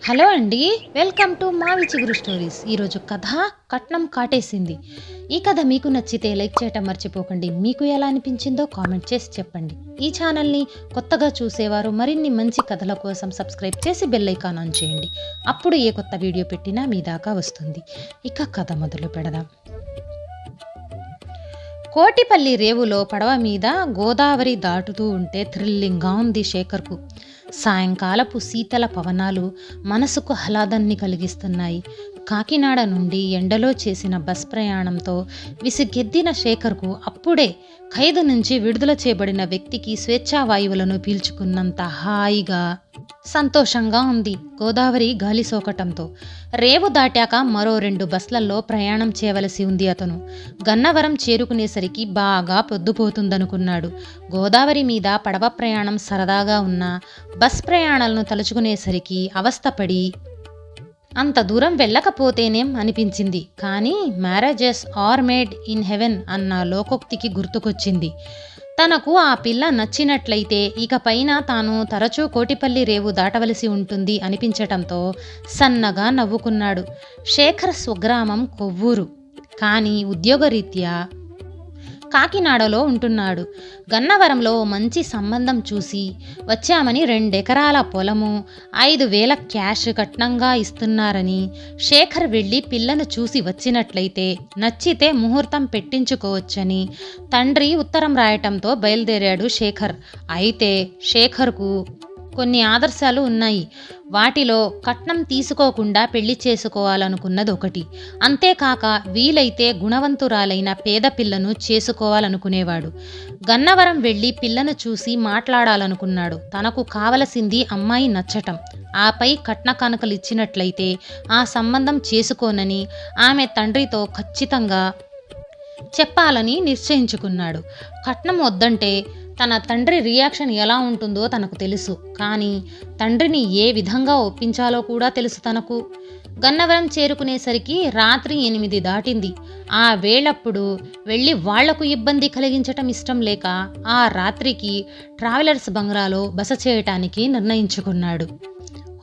Hello అండి. Welcome to మావి చిగురు స్టోరీస్. ఈరోజు కథ కట్నం కాటేసింది. ఈ కథ మీకు నచ్చితే లైక్ చేయటం మర్చిపోకండి. మీకు ఎలా అనిపించిందో కామెంట్ చేసి చెప్పండి. ఈ ఛానల్ని కొత్తగా చూసేవారు మరిన్ని మంచి కథల కోసం సబ్స్క్రైబ్ చేసి బెల్ ఐకాన్ ఆన్ చేయండి. అప్పుడు ఏ కొత్త వీడియో పెట్టినా మీ దాకా వస్తుంది. ఇక కథ మొదలు పెడదాం. కోటిపల్లి రేవులో పడవ మీద గోదావరి దాటుతూ ఉంటే థ్రిల్లింగ్గా ఉంది శేఖర్కు. సాయంకాలపు శీతల పవనాలు మనసుకు ఆహ్లాదాన్ని కలిగిస్తున్నాయి. కాకినాడ నుండి ఎండలో చేసిన బస్ ప్రయాణంతో విసిగెద్దిన శేఖర్కు అప్పుడే ఖైదు నుంచి విడుదల చేయబడిన వ్యక్తికి స్వేచ్ఛావాయువులను పీల్చుకున్నంత హాయిగా సంతోషంగా ఉంది. గోదావరి గాలి సోకటంతో రేవు దాటాక మరో 2 బస్లలో ప్రయాణం చేయవలసి ఉంది. అతను గన్నవరం చేరుకునేసరికి బాగా పొద్దుపోతుందనుకున్నాడు. గోదావరి మీద పడవ ప్రయాణం సరదాగా ఉన్న బస్ ప్రయాణాలను తలుచుకునేసరికి అవస్థపడి అంత దూరం వెళ్ళకపోతేనేం అనిపించింది. కానీ marriages are made in heaven అన్న లోకోక్తికి గుర్తుకొచ్చింది. తనకు ఆ పిల్ల నచ్చినట్లయితే ఇకపైన తాను తరచూ కోటిపల్లి రేవు దాటవలసి ఉంటుంది అనిపించటంతో సన్నగా నవ్వుకున్నాడు. శేఖర్ స్వగ్రామం కొవ్వూరు, కానీ ఉద్యోగరీత్యా కాకినాడలో ఉంటున్నాడు. గన్నవరంలో మంచి సంబంధం చూసి వచ్చామని 2 ఎకరాల పొలము 5,000 క్యాష్ కట్నంగా ఇస్తున్నారని శేఖర్ వెళ్ళి పిల్లను చూసి వచ్చినట్లయితే నచ్చితే ముహూర్తం పెట్టించుకోవచ్చని తండ్రి ఉత్తరం రాయటంతో బయలుదేరాడు శేఖర్. అయితే శేఖర్కు కొన్ని ఆదర్శాలు ఉన్నాయి. వాటిలో కట్నం తీసుకోకుండా పెళ్లి చేసుకోవాలనుకున్నది ఒకటి. అంతేకాక వీలైతే గుణవంతురాలైన పేద పిల్లను చేసుకోవాలనుకునేవాడు. గన్నవరం వెళ్ళి పిల్లను చూసి మాట్లాడాలనుకున్నాడు. తనకు కావలసింది అమ్మాయి నచ్చటం, ఆపై కట్న కానుకలు ఇచ్చినట్లయితే ఆ సంబంధం చేసుకోనని ఆమె తండ్రితో ఖచ్చితంగా చెప్పాలని నిశ్చయించుకున్నాడు. కట్నం వద్దంటే తన తండ్రి రియాక్షన్ ఎలా ఉంటుందో తనకు తెలుసు. కానీ తండ్రిని ఏ విధంగా ఒప్పించాలో కూడా తెలుసు తనకు. గన్నవరం చేరుకునేసరికి రాత్రి 8 దాటింది. ఆ వేళప్పుడు వెళ్ళి వాళ్లకు ఇబ్బంది కలిగించటం ఇష్టం లేక ఆ రాత్రికి ట్రావెలర్స్ బంగ్లాలో బస చేయటానికి నిర్ణయించుకున్నాడు.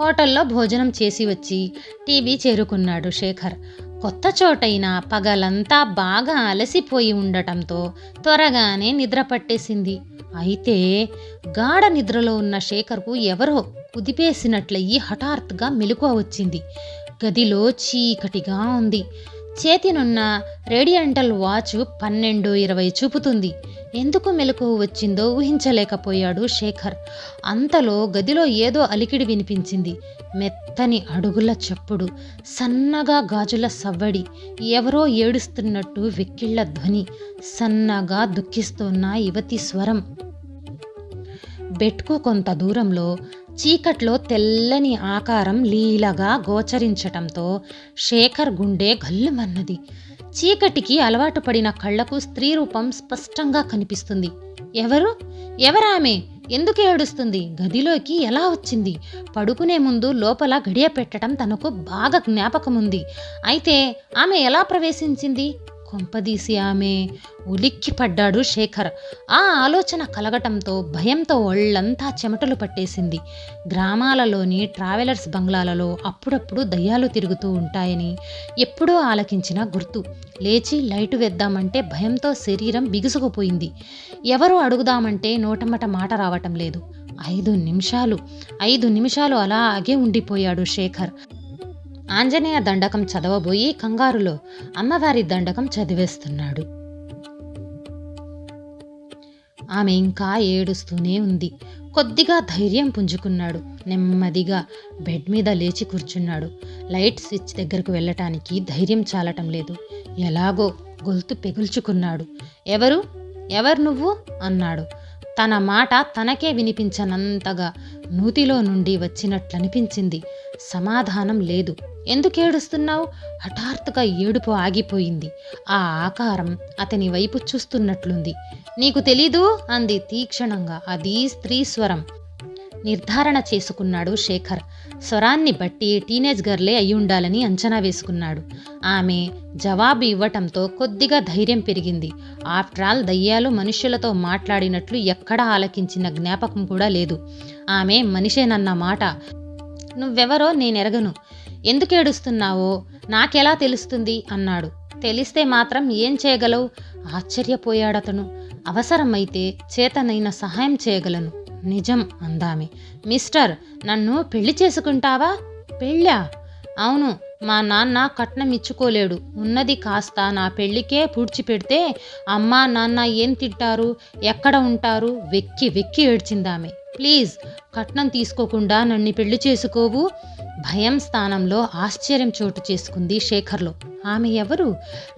హోటల్లో భోజనం చేసి వచ్చి టీవీ చేరుకున్నాడు శేఖర్. కొత్త చోటైనా పగలంతా బాగా అలసిపోయి ఉండటంతో త్వరగానే నిద్ర పట్టేసింది. అయితే గాఢ నిద్రలో ఉన్న శేఖర్కు ఎవరో కుదిపేసినట్లయి హఠాత్తుగా మెలకువ వచ్చింది. గదిలో చీకటిగా ఉంది. చేతినున్న రేడియంటల్ వాచ్ 12:20 చూపుతుంది. ఎందుకు మెలకువ వచ్చిందో ఊహించలేకపోయాడు శేఖర్. అంతలో గదిలో ఏదో అలికిడి వినిపించింది. మెత్తని అడుగుల చప్పుడు, సన్నగా గాజుల సవ్వడి, ఎవరో ఏడుస్తున్నట్టు వెక్కిళ్ల ధ్వని, సన్నగా దుఃఖిస్తున్న యువతి స్వరం. బెడ్కు కొంత దూరంలో చీకట్లో తెల్లని ఆకారం లీలగా గోచరించటంతో శేఖర్ గుండె గల్లుమన్నది. చీకటికి అలవాటు పడిన కళ్లకు స్త్రీ రూపం స్పష్టంగా కనిపిస్తుంది. ఎవరామె? ఎందుకు ఏడుస్తుంది? గదిలోకి ఎలా వచ్చింది? పడుకునే ముందు లోపల గడియ పెట్టడం తనకు బాగా జ్ఞాపకముంది. అయితే ఆమె ఎలా ప్రవేశించింది? కొంపదీసి ఆమె? ఉలిక్కి పడ్డాడు శేఖర్. ఆ ఆలోచన కలగటంతో భయంతో ఒళ్ళంతా చెమటలు పట్టేసింది. గ్రామాలలోని ట్రావెలర్స్ బంగ్లాలలో అప్పుడప్పుడు దయ్యాలు తిరుగుతూ ఉంటాయని ఎప్పుడో ఆలకించిన గుర్తు. లేచి లైటు వేద్దామంటే భయంతో శరీరం బిగుసుకుపోయింది. ఎవరో అడుగుదామంటే నోటమట మాట రావటం లేదు. 5 నిమిషాలు అలాగే ఉండిపోయాడు శేఖర్. ఆంజనేయ దండకం చదవబోయి కంగారులో అమ్మవారి దండకం చదివేస్తున్నాడు. ఆమె ఇంకా ఏడుస్తూనే ఉంది. కొద్దిగా ధైర్యం పుంజుకున్నాడు. నెమ్మదిగా బెడ్ మీద లేచి కూర్చున్నాడు. లైట్ స్విచ్ దగ్గరకు వెళ్ళటానికి ధైర్యం చాలటం లేదు. ఎలాగో గొంతు పెగుల్చుకున్నాడు. ఎవరు నువ్వు అన్నాడు. తన మాట తనకే వినిపించనంతగా నూతిలో నుండి వచ్చినట్లనిపించింది. సమాధానం లేదు. ఎందుకేడుస్తున్నావు? హఠాత్తుగా ఏడుపు ఆగిపోయింది. ఆ ఆకారం అతని వైపు చూస్తున్నట్లుంది. నీకు తెలీదు అంది తీక్షణంగా. అది స్త్రీ స్వరం. నిర్ధారణ చేసుకున్నాడు శేఖర్. స్వరాన్ని బట్టి టీనేజ్ గర్లే అయ్యుండాలని అంచనా వేసుకున్నాడు. ఆమె జవాబు ఇవ్వటంతో కొద్దిగా ధైర్యం పెరిగింది. ఆఫ్టర్ ఆల్ దయ్యాలు మనుష్యులతో మాట్లాడినట్లు ఎక్కడా ఆలకించిన జ్ఞాపకం కూడా లేదు. ఆమె మనిషేనన్న మాట నువ్వెవరో నేనెరగను. ఎందుకేడుస్తున్నావో నాకెలా తెలుస్తుంది అన్నాడు. తెలిస్తే మాత్రం ఏం చేయగలవు? ఆశ్చర్యపోయాడతను. అవసరమైతే చేతనైన సహాయం చేయగలను. నిజం అందామె. మిస్టర్, నన్ను పెళ్లి చేసుకుంటావా? పెళ్ళా? అవును. మా నాన్న కట్నం ఇచ్చుకోలేడు. ఉన్నది కాస్త నా పెళ్లికే పూడ్చిపెడితే అమ్మా నాన్న ఏం తింటారు, ఎక్కడ ఉంటారు? వెక్కి వెక్కి ఏడ్చిందామె. ప్లీజ్, కట్నం తీసుకోకుండా నన్ను పెళ్లి చేసుకోవు? భయం స్థానంలో ఆశ్చర్యం చోటు చేసుకుంది శేఖర్లో. ఆమె ఎవరు?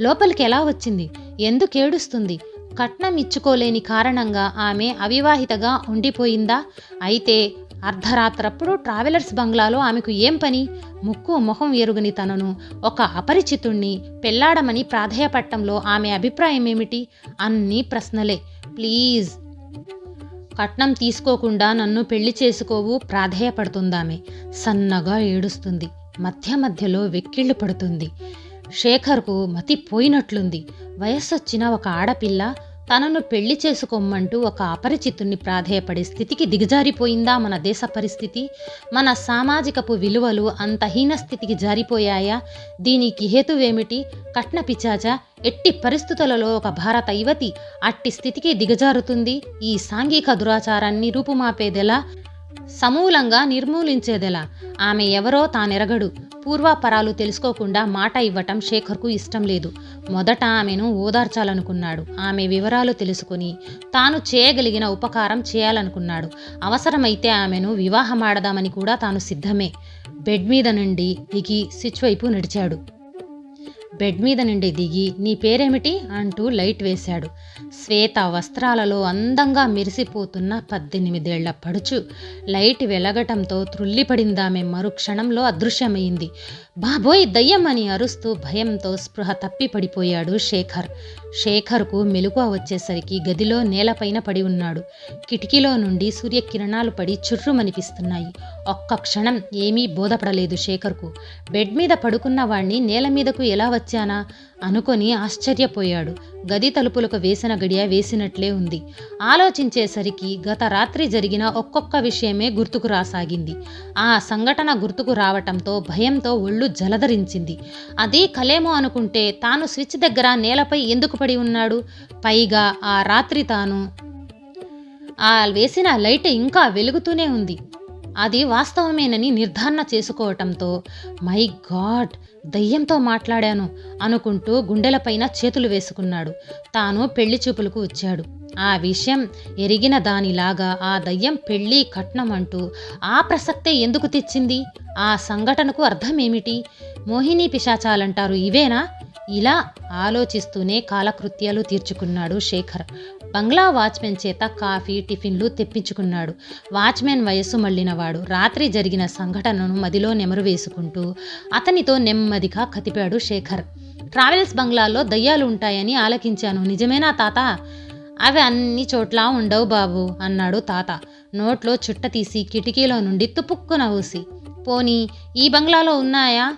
లోపలికి ఎలా వచ్చింది? ఎందుకేడుస్తుంది? కట్నం ఇచ్చుకోలేని కారణంగా ఆమె అవివాహితగా ఉండిపోయిందా? అయితే అర్ధరాత్రప్పుడు ట్రావెలర్స్ బంగ్లాలో ఆమెకు ఏం పని? ముక్కు మొహం ఎరుగని తనను ఒక అపరిచితుణ్ణి పెళ్లాడమని ప్రాధేయపట్టంలో ఆమె అభిప్రాయం ఏమిటి? అన్నీ ప్రశ్నలే. ప్లీజ్, కట్నం తీసుకోకుండా నన్ను పెళ్లి చేసుకోవు ప్రాధేయపడుతుందామె. సన్నగా ఏడుస్తుంది. మధ్య మధ్యలో వెక్కిళ్ళు పడుతుంది. శేఖర్కు మతి పోయినట్లుంది. వయస్సొచ్చిన ఒక ఆడపిల్ల తనను పెళ్లి చేసుకోమంటూ ఒక అపరిచితుణ్ణి ప్రాధేయపడే స్థితికి దిగజారిపోయిందా మన దేశ పరిస్థితి? మన సామాజికపు విలువలు అంత హీన స్థితికి జారిపోయాయా? దీనికి హేతువేమిటి? కట్న పిచాచ. ఎట్టి పరిస్థితులలో ఒక భారత యువతి అట్టి స్థితికి దిగజారుతుంది? ఈ సాంఘిక దురాచారాన్ని రూపుమాపేదెలా? సమూలంగా నిర్మూలించేదెలా? ఆమె ఎవరో తానెరగడు. పూర్వాపరాలు తెలుసుకోకుండా మాట ఇవ్వటం శేఖర్కు ఇష్టం లేదు. మొదట ఆమెను ఓదార్చాలనుకున్నాడు. ఆమె వివరాలు తెలుసుకుని తాను చేయగలిగిన ఉపకారం చేయాలనుకున్నాడు. అవసరమైతే ఆమెను వివాహమాడదామని కూడా తాను సిద్ధమే. బెడ్ మీద నుండి దిగి స్విచ్ వైపు నడిచాడు. బెడ్ మీద నుండి దిగి నీ పేరేమిటి అంటూ లైట్ వేశాడు. శ్వేత వస్త్రాలలో అందంగా మెరిసిపోతున్న 18 ఏళ్ల పడుచు. లైట్ వెలగటంతో త్రుల్లిపడిందామె. మరుక్షణంలో అదృశ్యమైంది. బాబోయ్, దయ్యం అని అరుస్తూ భయంతో స్పృహ తప్పి పడిపోయాడు శేఖర్. శేఖర్కు మెలకువ వచ్చేసరికి గదిలో నేలపైన పడి ఉన్నాడు. కిటికీలో నుండి సూర్యకిరణాలు పడి చుర్రుమనిపిస్తున్నాయి. ఒక్క క్షణం ఏమీ బోధపడలేదు శేఖర్కు. బెడ్ మీద పడుకున్న వాణ్ణి నేల మీదకు ఎలా వచ్చానా అనుకొని ఆశ్చర్యపోయాడు. గది తలుపులకు వేసిన గడియ వేసినట్లే ఉంది. ఆలోచించేసరికి గత రాత్రి జరిగిన ఒక్కొక్క విషయమే గుర్తుకు రాసాగింది. ఆ సంఘటన గుర్తుకు రావటంతో భయంతో ఒళ్ళు జలధరించింది. అది కలేమో అనుకుంటే తాను స్విచ్ దగ్గర నేలపై ఎందుకు పడి ఉన్నాడు? పైగా ఆ రాత్రి తాను వేసిన లైట్ ఇంకా వెలుగుతూనే ఉంది. అది వాస్తవమేనని నిర్ధారణ చేసుకోవటంతో మై గాడ్, దయ్యంతో మాట్లాడాను అనుకుంటూ గుండెలపైన చేతులు వేసుకున్నాడు. తాను పెళ్లి చూపులకు వచ్చాడు. ఆ విషయం ఎరిగిన దానిలాగా ఆ దయ్యం పెళ్లి కట్నం అంటూ ఆ ప్రసక్తే ఎందుకు తెచ్చింది? ఆ సంఘటనకు అర్థమేమిటి? మోహిని పిశాచాలంటారు ఇవేనా? ఇలా ఆలోచిస్తూనే కాలకృత్యాలు తీర్చుకున్నాడు శేఖర్. బంగ్లా వాచ్మెన్ చేత కాఫీ టిఫిన్లు తెప్పించుకున్నాడు. వాచ్మెన్ వయస్సు మళ్ళినవాడు. రాత్రి జరిగిన సంఘటనను మదిలో నెమరు వేసుకుంటూ అతనితో నెమ్మదిగా కదిపాడు శేఖర్. ట్రావెల్స్ బంగ్లాలో దయ్యాలు ఉంటాయని ఆలకించాను, నిజమేనా తాత? అవి అన్ని చోట్ల ఉండవు బాబు అన్నాడు తాత నోట్లో చుట్ట తీసి కిటికీలో నుండి తుపుక్కున ఊసి. పోనీ ఈ బంగ్లాలో ఉన్నాయా?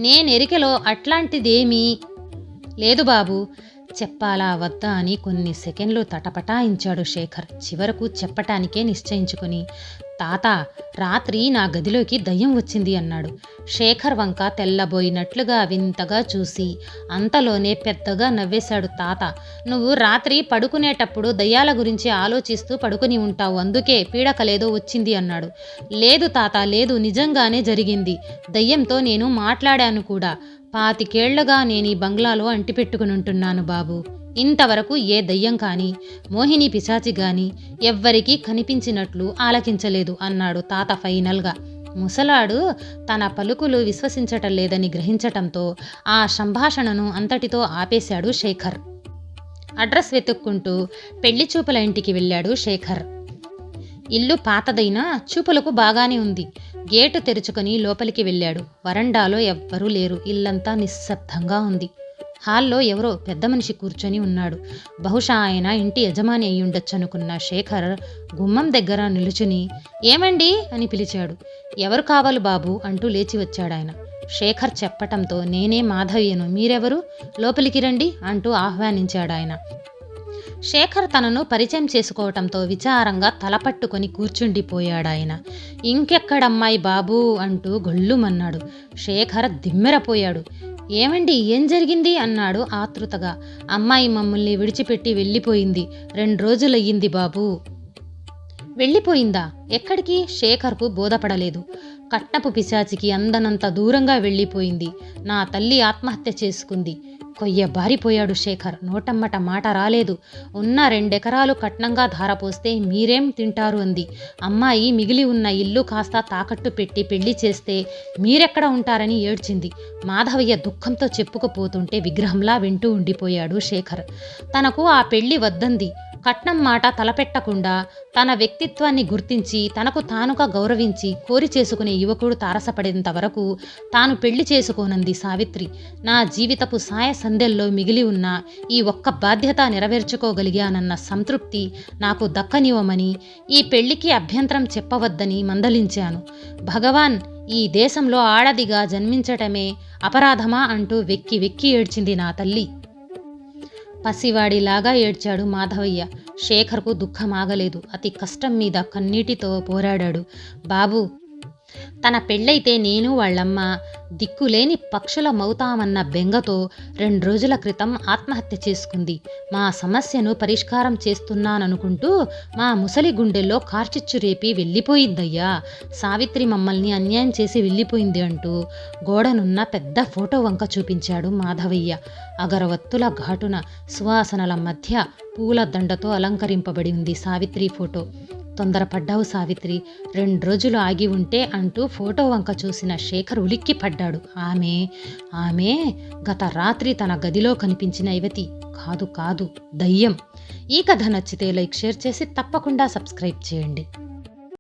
నేనెరికెలో అట్లాంటిదేమీ లేదు బాబు. చెప్పాలా వద్దా అని కొన్ని సెకండ్లు తటపటాయించాడు శేఖర్. చివరకు చెప్పటానికే నిశ్చయించుకుని, తాత, రాత్రి నా గదిలోకి దయ్యం వచ్చింది అన్నాడు. శేఖర్ వంక తెల్లబోయినట్లుగా వింతగా చూసి అంతలోనే పెద్దగా నవ్వేశాడు తాత. నువ్వు రాత్రి పడుకునేటప్పుడు దయ్యాల గురించి ఆలోచిస్తూ పడుకుని ఉంటావు, అందుకే పీడకలేదో వచ్చింది అన్నాడు. లేదు తాత, లేదు, నిజంగానే జరిగింది. దయ్యంతో నేను మాట్లాడాను కూడా. 25 ఏళ్లుగా నేను ఈ బంగ్లాలో అంటిపెట్టుకునుంటున్నాను బాబు. ఇంతవరకు ఏ దయ్యం కానీ మోహిని పిశాచి గాని ఎవ్వరికీ కనిపించినట్లు ఆలకించలేదు అన్నాడు తాత ఫైనల్గా. ముసలాడు తన పలుకులు విశ్వసించటం లేదని గ్రహించటంతో ఆ సంభాషణను అంతటితో ఆపేశాడు శేఖర్. అడ్రస్ వెతుక్కుంటూ పెళ్లి చూపుల ఇంటికి వెళ్ళాడు శేఖర్. ఇల్లు పాతదైనా చూపులకు బాగానే ఉంది. గేటు తెరుచుకొని లోపలికి వెళ్ళాడు. వరండాలో ఎవ్వరూ లేరు. ఇల్లంతా నిశ్శబ్దంగా ఉంది. హాల్లో ఎవరో పెద్ద మనిషి కూర్చొని ఉన్నాడు. బహుశా ఆయన ఇంటి యజమాని అయ్యుండొచ్చనుకున్న శేఖర్ గుమ్మం దగ్గర నిలుచుని ఏమండి అని పిలిచాడు. ఎవరు కావాలి బాబు అంటూ లేచి వచ్చాడాయన. శేఖర్ చెప్పటంతో నేనే మాధవ్యను, మీరెవరు? లోపలికి రండి అంటూ ఆహ్వానించాడాయన. శేఖర్ తనను పరిచయం చేసుకోవటంతో విచారంగా తలపట్టుకొని కూర్చుండిపోయాడాయన. ఇంకెక్కడమ్మాయి బాబూ అంటూ గొల్లుమన్నాడు. శేఖర్ దిమ్మెరపోయాడు. ఏమండి, ఏం జరిగింది అన్నాడు ఆతృతగా. అమ్మాయి మమ్మల్ని విడిచిపెట్టి వెళ్ళిపోయింది. 2 రోజులయ్యింది బాబూ. వెళ్ళిపోయిందా? ఎక్కడికి? శేఖర్కు బోధపడలేదు. కట్నపు పిశాచికి అందనంత దూరంగా వెళ్ళిపోయింది. నా తల్లి ఆత్మహత్య చేసుకుంది. కొయ్యబారిపోయాడు శేఖర్. నోటమ్మట మాట రాలేదు. ఉన్న 2 ఎకరాలు కట్నంగా ధారపోస్తే మీరేం తింటారు అంది. అమ్మాయి మిగిలి ఉన్న ఇల్లు కాస్త తాకట్టు పెట్టి పెళ్లి చేస్తే మీరెక్కడ ఉంటారని ఏడ్చింది. మాధవయ్య దుఃఖంతో చెప్పుకుపోతుంటే విగ్రహంలా వింటూ ఉండిపోయాడు శేఖర్. తనకు ఆ పెళ్లి వద్దంది. కట్నం మాట తలపెట్టకుండా తన వ్యక్తిత్వాన్ని గుర్తించి తనకు తానుగా గౌరవించి కోరి చేసుకునే యువకుడు తారసపడేంత వరకు తాను పెళ్లి చేసుకోనంది సావిత్రి. నా జీవితపు సాయ సంధ్యల్లో మిగిలి ఉన్న ఈ ఒక్క బాధ్యత నెరవేర్చుకోగలిగానన్న సంతృప్తి నాకు దక్కనివ్వమని, ఈ పెళ్లికి అభ్యంతరం చెప్పవద్దని మందలించాను. భగవాన్, ఈ దేశంలో ఆడదిగా జన్మించటమే అపరాధమా అంటూ వెక్కి వెక్కి ఏడ్చింది నా తల్లి. పసివాడిలాగా ఏడ్చాడు మాధవయ్య. శేఖర్కు దుఃఖమాగలేదు. అతి కష్టం మీద కన్నీటితో పోరాడాడు. బాబు, తన పెళ్ళైతే నేను వాళ్ళమ్మ దిక్కులేని పక్షులమవుతామన్న బెంగతో 2 రోజుల క్రితం ఆత్మహత్య చేసుకుంది. మా సమస్యను పరిష్కారం చేస్తున్నాననుకుంటూ మా ముసలి గుండెల్లో కార్చిచ్చు రేపి వెళ్ళిపోయిందయ్యా. సావిత్రి మమ్మల్ని అన్యాయం చేసి వెళ్ళిపోయింది అంటూ గోడనున్న పెద్ద ఫోటో వంక చూపించాడు మాధవయ్య. అగరవత్తుల ఘాటున సువాసనల మధ్య పూల దండతో అలంకరింపబడి ఉంది సావిత్రి ఫోటో. తొందరపడ్డావు సావిత్రి, 2 రోజులు ఆగి ఉంటే అంటూ ఫోటో వంక చూసిన శేఖర్ ఉలిక్కి పడ్డాడు. ఆమె గత రాత్రి తన గదిలో కనిపించిన యువతి కాదు, దయ్యం. ఈ కథ నచ్చితే లైక్, షేర్ చేసి తప్పకుండా సబ్స్క్రైబ్ చేయండి.